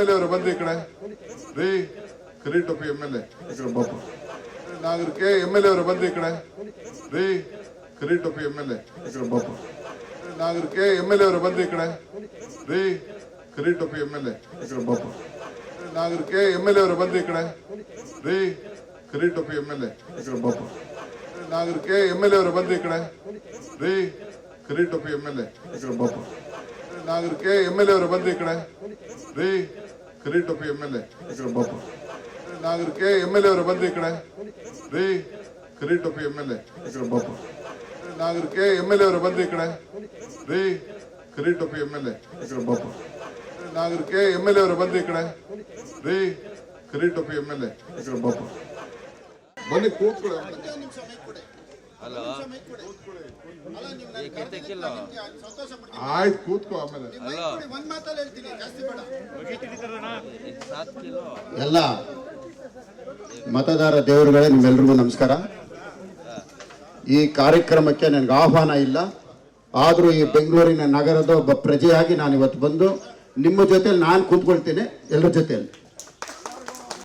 MLA ಅವರು ಬಂದು ಈ ಕಡೆ ರೀ ಕರಿ ಟೊಪ್ಪಿ MLA ಈ ಕಡೆ ಬಾಪ ನಾಗರಿಕೆ MLA ಅವರು ಬಂದು ಈ ಕಡೆ ರೀ ಕರಿ ಟೊಪ್ಪಿ MLA ಈ ಕಡೆ ಬಾಪ ನಾಗರಿಕೆ MLA ಅವರು ಬಂದು ಈ ಕಡೆ ರೀ ಕರಿ ಟೊಪ್ಪಿ MLA ಈ ಕಡೆ ಬಾಪ ನಾಗರಿಕೆ MLA ಅವರು ಬಂದು ಈ ಕಡೆ ರೀ ಕರಿ ಟೊಪ್ಪಿ MLA ಈ ಕಡೆ ಬಾಪ ನಾಗರಿಕೆ MLA ಅವರು ಬಂದು ಈ ಕಡೆ ರೀ ಕರಿ ಟೊಪ್ಪಿ MLA ಈ ಕಡೆ ಬಾಪ ನಾಗರಿಕೆ MLA ಅವರು ಬಂದು ಈ ಕಡೆ ರೀ ಕರಿ ಟೊಪ್ಪಿ MLA ಈ ಕಡೆ ಬಾಪ ನಾಗರಿಕೆ MLA ಅವರು ಬಂದು ಈ ಕಡೆ ರೀ ಕರಿ ಟೊಪ್ಪಿ MLA ಈ ಕಡೆ ಬಾಪ ನಾಗರಿಕೆ MLA ಅವರು ಬಂದು ಈ ಕಡೆ ರೀ ಕರಿ ಟೊಪ್ಪಿ MLA ಈ ಕಡೆ ಬಾಪ ನಾಗರಿಕೆ MLA ಅವರು ಬಂದು ಈ ಕಡೆ ರೀ ಕರಿ ಟೊಪ್ಪಿ MLA ಈ ಕಡೆ ಬಾಪ ಬನ್ನಿ ಕೂತ್ಕೊಳ್ಳಿ ಆಯ್ತು ಕೂತ್ಕೋ ಆಮೇಲೆ ಎಲ್ಲ ಮತದಾರ ದೇವರುಗಳೇ ನಿಮ್ಮೆಲ್ರಿಗೂ ನಮಸ್ಕಾರ. ಈ ಕಾರ್ಯಕ್ರಮಕ್ಕೆ ನನಗೆ ಆಹ್ವಾನ ಇಲ್ಲ, ಆದರೂ ಈ ಬೆಂಗಳೂರಿನ ನಗರದ ಒಬ್ಬ ಪ್ರಜೆಯಾಗಿ ನಾನು ಇವತ್ತು ಬಂದು ನಿಮ್ಮ ಜೊತೆಲಿ ನಾನು ಕೂತ್ಕೊಳ್ತೀನಿ ಎಲ್ಲರ ಜೊತೆಯಲ್ಲಿ.